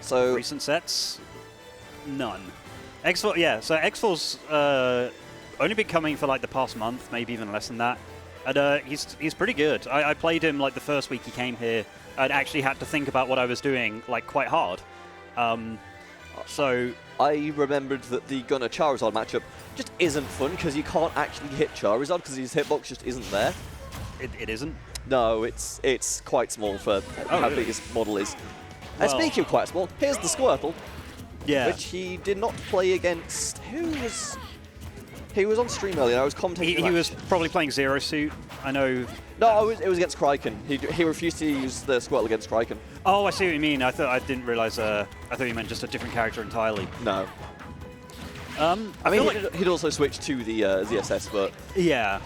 So recent sets, none. X4, yeah. So X4's only been coming for like the past month, maybe even less than that, and he's pretty good. I played him like the first week he came here, and actually had to think about what I was doing like quite hard. So I remembered that the Gunnar Charizard matchup just isn't fun because you can't actually hit Charizard because his hitbox just isn't there. It isn't. No, it's quite small for how big his model is. And Well, speaking of quite small, here's the Squirtle, yeah. which he did not play against. Who was? He was on stream earlier. I was commentating. He was probably playing Zero Suit. I know. No, it was against Kraken. He refused to use the Squirtle against Kraken. Oh, I see what you mean. I didn't realize. I thought you meant just a different character entirely. No. I mean, like, he'd also switched to the ZSS, but yeah.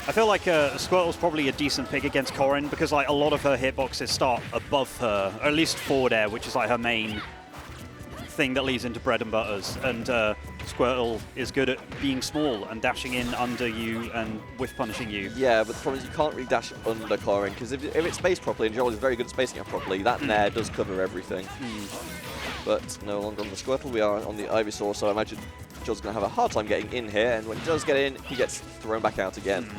I feel like Squirtle's probably a decent pick against Corrin because like a lot of her hitboxes start above her, or at least forward air, which is like her main thing that leads into bread and butters. And Squirtle is good at being small and dashing in under you and whiff punishing you. yeah, but the problem is you can't really dash under Corrin because if it's spaced properly, and Jole is very good at spacing it properly, that Nair does cover everything. But no longer on the Squirtle, we are on the Ivysaur, so I imagine Jole's going to have a hard time getting in here, and when he does get in, he gets thrown back out again.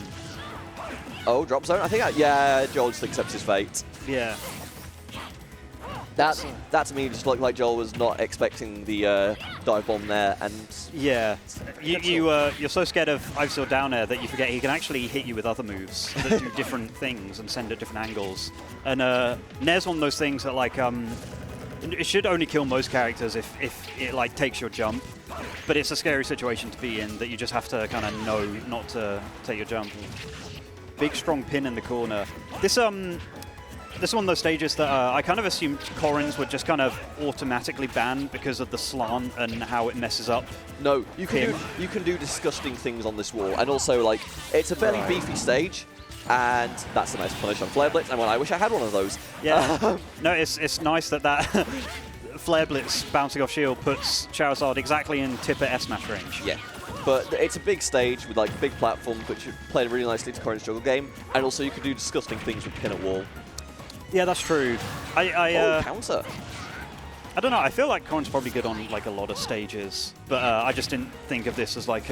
Oh, drop zone. I think, yeah, Jole just accepts his fate. Yeah. That to me just looked like Jole was not expecting the dive bomb there, and yeah, you're so scared of Ivysaur down air that you forget he can actually hit you with other moves that do different things and send at different angles. And Nair's one of those things that like it should only kill most characters if it like takes your jump, but it's a scary situation to be in that you just have to kind of know not to take your jump. Big strong pin in the corner. This is one of those stages that I kind of assumed Corrins would just kind of automatically ban because of the slant and how it messes up. No, you can do disgusting things on this wall, and also like it's a fairly beefy stage, and that's a nice punish on Flare Blitz. And I wish I had one of those. Yeah, no, it's nice that Flare Blitz bouncing off shield puts Charizard exactly in Tipper S-Smash range. Yeah. But it's a big stage with like big platform, which played really nicely to Corrin's juggle game, and also you can do disgusting things with pin at wall. Yeah, that's true. Counter. I don't know. I feel like Corrin's probably good on like a lot of stages, but I just didn't think of this as like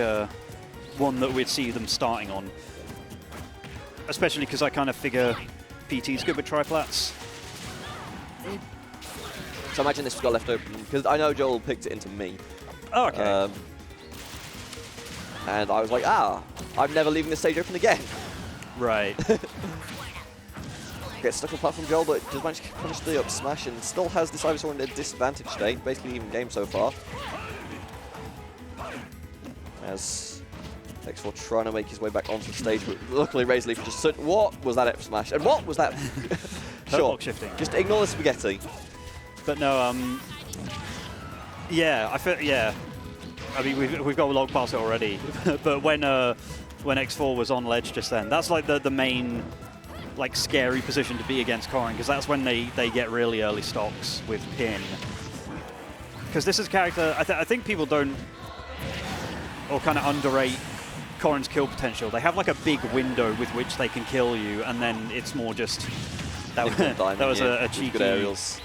one that we'd see them starting on. Especially because I kind of figure PT's good with triplats. So imagine this got left open because I know Jole picked it into me. Oh, okay. And I was like, I'm never leaving the stage open again. Right. Gets stuck on platform Jole, but does manage to punish the up smash and still has this Ivysaur in a disadvantage state, basically even game so far. As X4 trying to make his way back onto the stage, but luckily Razor Leaf just stood. What was that F smash? And what was that? Sure, shifting. Just ignore the spaghetti. But no, yeah, I feel, yeah. I mean, we've got a log past it already, but when X4 was on ledge just then, that's like the main like scary position to be against Corrin, because that's when they get really early stocks with pin. Because this is a character, I think people don't, or kind of underrate Corrin's kill potential. They have like a big window with which they can kill you, and then it's more just that was a cheeky good aerials.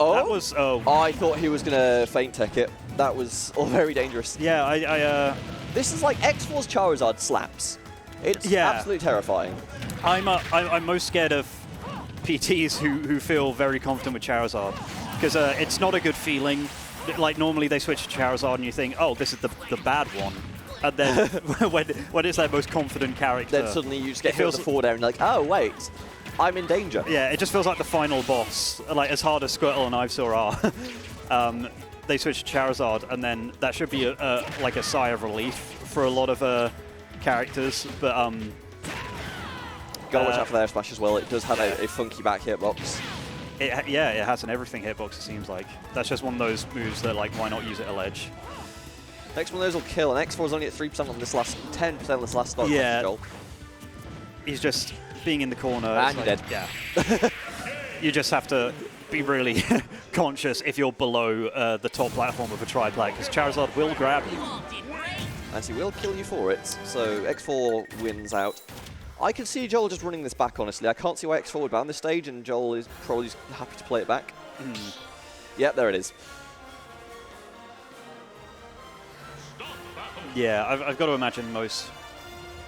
Oh, that was I thought he was gonna feint tech it. That was all very dangerous. Yeah, this is like X4's Charizard slaps. It's absolutely terrifying. I'm most scared of PTs who feel very confident with Charizard, because it's not a good feeling. Like normally they switch to Charizard and you think, oh, this is the bad one, and then when it's their most confident character, then suddenly you just get hit with the forward air and you're like, oh wait, I'm in danger. Yeah, it just feels like the final boss. Like as hard as Squirtle and Ivysaur are, they switch to Charizard, and then that should be like a sigh of relief for a lot of characters. But gotta watch out for the air smash as well. It does have a funky back hitbox. It has an everything hitbox. It seems like that's just one of those moves that like why not use it at ledge. Next one of those will kill, and X4 is only at 3% on this last 10% on this last stock. Yeah, he's just being in the corner. And like, dead. Yeah, you just have to be really conscious if you're below the top platform of a triplat, because Charizard will grab you. And he will kill you for it. So X4 wins out. I can see Jole just running this back, honestly. I can't see why X4 would ban this stage, and Jole is probably happy to play it back. Yep, there it is. Yeah, I've got to imagine most...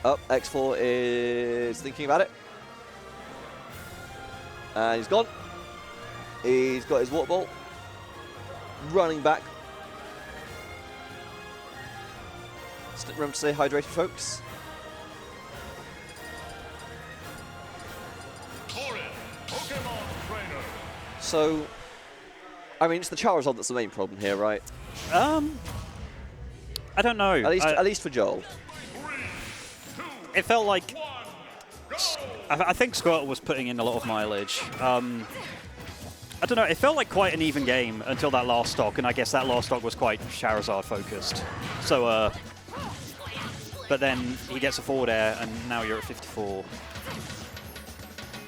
Oh, X4 is thinking about it. And he's gone. He's got his water ball. Running back. Remember to stay hydrated, folks. So, I mean, it's the Charizard that's the main problem here, right? I don't know. At least for Jole. It felt like... I think Squirtle was putting in a lot of mileage. I don't know, it felt like quite an even game until that last stock, and I guess that last stock was quite Charizard focused. So, but then he gets a forward air, and now you're at 54.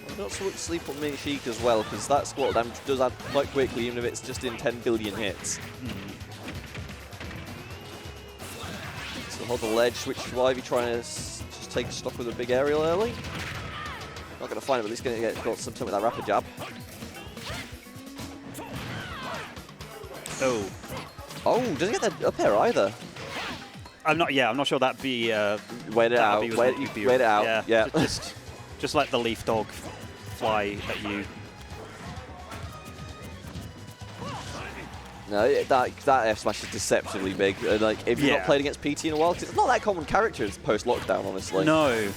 I've got to sleep on Mini Sheik as well, because that squat damage does add quite quickly, even if it's just in 10 billion hits. So hold the ledge, switch to Ivy, trying to just take a stock with a big aerial early. Not going to find it, but he's going to got some time with that rapid jab. Oh. Oh, doesn't get that up air either. I'm not sure that'd be... wait it out, wait it out, yeah. Just let the leaf dog fly at you. No, that F smash is deceptively big. Like, if you've not played against PT in a while, 'cause it's not that common character post-lockdown, honestly. No.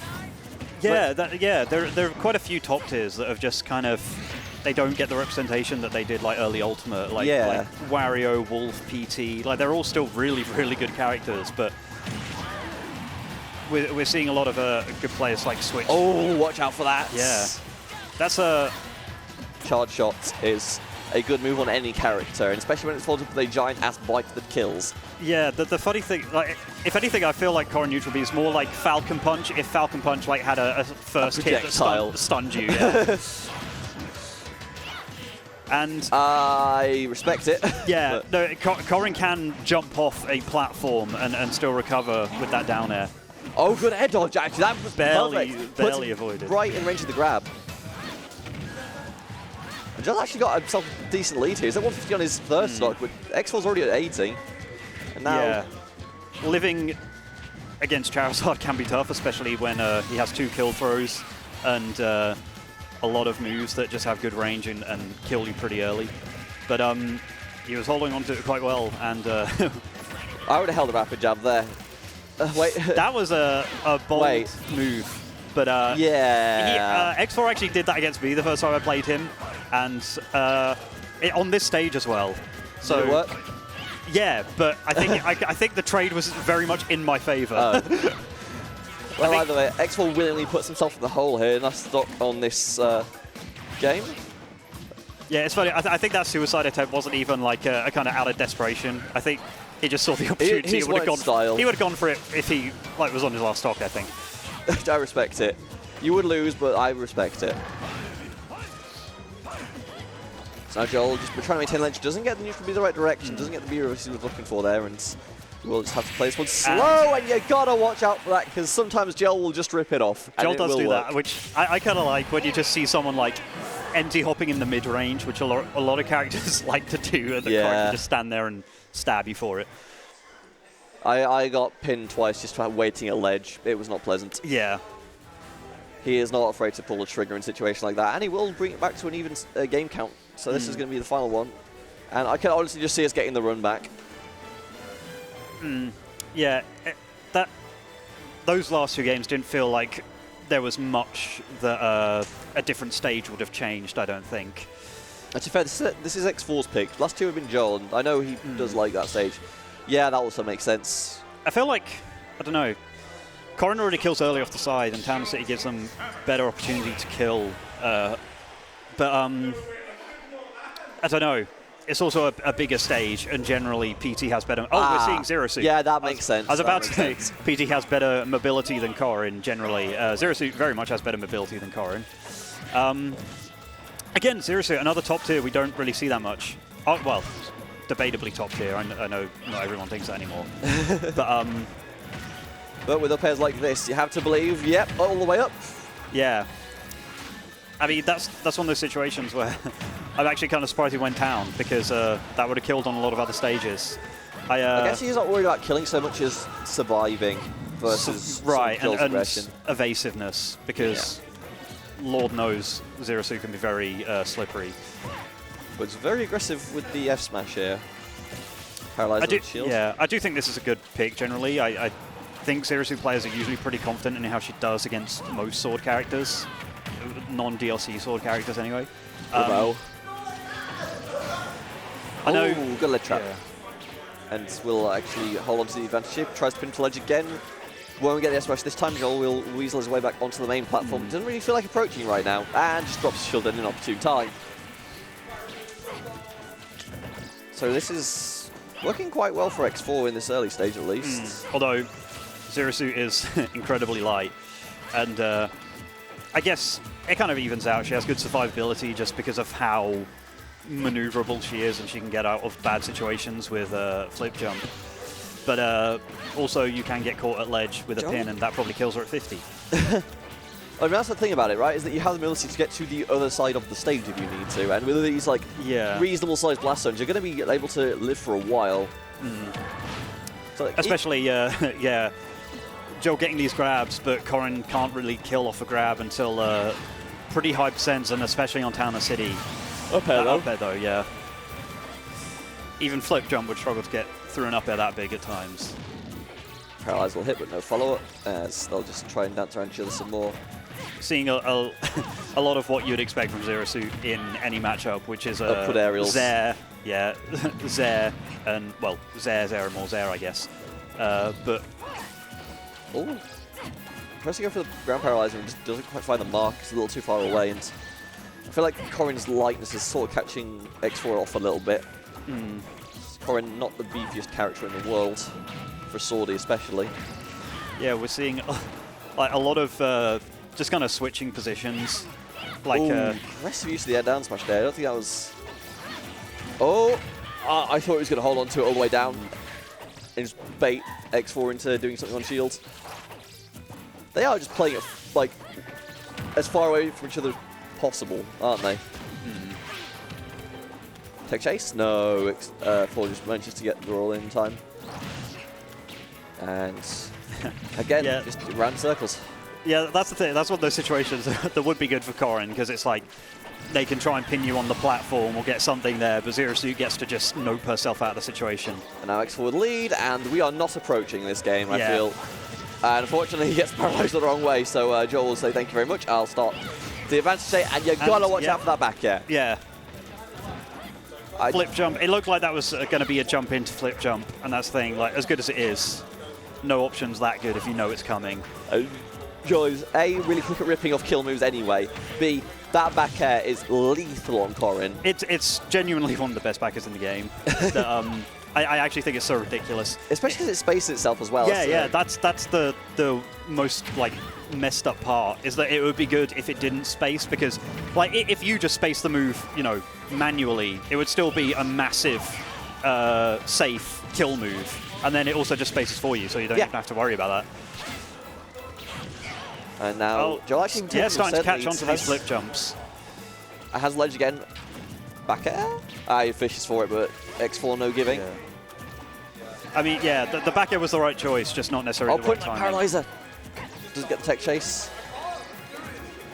Yeah, there are quite a few top tiers that have just kind of... They don't get the representation that they did like early Ultimate, like Wario, Wolf, PT. Like, they're all still really, really good characters, but we're seeing a lot of good players like Switch. Oh, watch out for that. Yeah. That's a... Charge shot is a good move on any character, and especially when it's followed up with a giant ass bite that kills. Yeah, the funny thing, like, if anything, I feel like Corrin Neutral B is more like Falcon Punch if Falcon Punch like had a first hit that stunned you. Yeah. And I respect it. Yeah, no, Corrin can jump off a platform and still recover with that down air. Oh, good air dodge, actually. That was barely avoided. Right in range of the grab. And Jole actually got himself a decent lead here. He's at 150 on his first stock, but X4's already at 80. And now... Yeah. Living against Charizard can be tough, especially when he has 2 kill throws and a lot of moves that just have good range and kill you pretty early. But he was holding on to it quite well, and... I would have held a rapid jab there. Wait. That was a bold move. But X4 actually did that against me the first time I played him, and on this stage as well. So did it work? Yeah, but I think I think the trade was very much in my favor. Oh. Well, either way, X4 willingly puts himself in the hole here, and that's stock on this game. Yeah, it's funny. I think that suicide attempt wasn't even like a kind of out of desperation. I think he just saw the opportunity. He would have gone for it if he was on his last stock, I think. I respect it. You would lose, but I respect it. So now Jole just trying to maintain ledge, doesn't get the neutral B the right direction, doesn't get the B reverse he was looking for there, and we'll just have to play this one slow, and you gotta watch out for that, because sometimes Jole will just rip it off. Jole does do that, which I kind of like when you just see someone like empty hopping in the mid range, which a lot of characters like to do, and the character just stand there and stab you for it. I got pinned twice just waiting at ledge. It was not pleasant. Yeah. He is not afraid to pull the trigger in a situation like that, and he will bring it back to an even game count. So this is going to be the final one. And I can honestly just see us getting the run back. Yeah, those last 2 games didn't feel like there was much that a different stage would have changed, I don't think. To be fair, this is X4's pick. Last 2 have been Jole, and I know he does like that stage. Yeah, that also makes sense. I feel like, I don't know, Corrin already kills early off the side, and Town City gives them better opportunity to kill. But I don't know. It's also a bigger stage, and generally PT has better... Oh, we're seeing Zero Suit. Yeah, that makes sense. I was about to say, PT has better mobility than Corrin, generally. Zero Suit very much has better mobility than Corrin. Again, Zero Suit, another top tier we don't really see that much. Oh, well, debatably top tier. I know not everyone thinks that anymore. But But with up airs like this, you have to believe, yep, all the way up. Yeah. I mean, that's one of those situations where I'm actually kind of surprised he went down, because that would have killed on a lot of other stages. I guess he's not worried about killing so much as surviving versus right, and aggression. evasiveness, because Lord knows Zero Suit can be very slippery. But it's very aggressive with the F smash here. Paralyzed with shield. Yeah, I do think this is a good pick generally. I think Zero Suit players are usually pretty confident in how she does against most sword characters, non-DLC sword characters anyway. I know. Good ledge trap. Yeah. And will actually hold on to the advantage here. Tries to pin to ledge again. Won't get the S-Smash this time. Jole will weasel his way back onto the main platform. Doesn't really feel like approaching right now. And just drops his shield in an opportune time. So this is working quite well for X4 in this early stage at least. Although Zero Suit is incredibly light. And I guess it kind of evens out. She has good survivability just because of how maneuverable she is, and she can get out of bad situations with flip jump. But also you can get caught at ledge with a pin, and that probably kills her at 50. I mean, that's the thing about it, right? Is that you have the ability to get to the other side of the stage if you need to, and with these like reasonable sized blast zones, you're going to be able to live for a while. So, especially, Jole getting these grabs, but Corrin can't really kill off a grab until pretty high percents, and especially on Town and City. Up air though. Up air though, yeah. Even flip jump would struggle to get through an up air that big at times. Paralyze will hit, but no follow-up, as they'll just try and dance around each other some more. Seeing a lot of what you'd expect from Zero Suit in any matchup, which is upward aerials. Zair, Zair, and, well, Zair, and more Zair, I guess. But... Oh, tries to go for the ground paralyzer and just doesn't quite find the mark. It's a little too far away, and I feel like Corrin's lightness is sort of catching X4 off a little bit. Corrin, not the beefiest character in the world, for Swordy especially. Yeah, we're seeing like a lot of just kind of switching positions. Like aggressive use of the air down smash there. I don't think that was... Oh! I thought he was going to hold on to it all the way down and just bait X4 into doing something on shield. They are just playing it like as far away from each other as possible, aren't they? Tech chase? No, 4 just manages to get the roll in time. And again, just round circles. Yeah, that's the thing. That's one of those situations that would be good for Corrin, because it's like they can try and pin you on the platform or get something there, but Zero Suit gets to just nope herself out of the situation. And now X4 with lead, and we are not approaching this game, I feel. And unfortunately, he gets paralyzed the wrong way, so Jole will say thank you very much. I'll start the advantage state, and you've got to watch out for that back air. Yeah. Flip jump. It looked like that was going to be a jump into flip jump, and that's the thing. Like, as good as it is, no option's that good if you know it's coming. Jole is A, really quick at ripping off kill moves anyway. B, that back air is lethal on Corrin. It's genuinely one of the best backers in the game. I actually think it's so ridiculous. Especially because it spaces itself as well. Yeah, that's the most like messed up part, is that it would be good if it didn't space, because like if you just space the move, you know, manually, it would still be a massive safe kill move, and then it also just spaces for you, so you don't even have to worry about that. And now Jole actually starting to catch on to these flip jumps. Has ledge again. Back air? He fishes for it, but X4 no giving. Yeah. I mean, the back air was the right choice, just not necessarily the right timing. Paralyzer. Doesn't get the tech chase.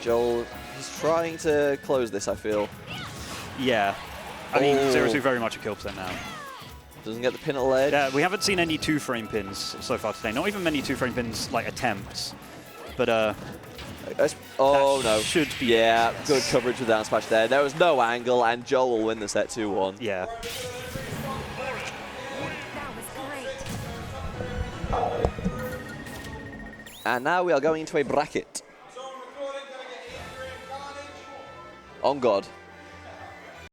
Jole is trying to close this, I feel. Yeah. I mean, Zero Suit very much a kill percent now. Doesn't get the pin at ledge. Yeah, we haven't seen any 2-frame pins so far today. Not even many 2-frame pins, like, attempts. But, oh, no. Should be. Yeah, good coverage with down smash there. There was no angle, and Jole will win the set 2-1. Yeah. And now we are going into a bracket. On God.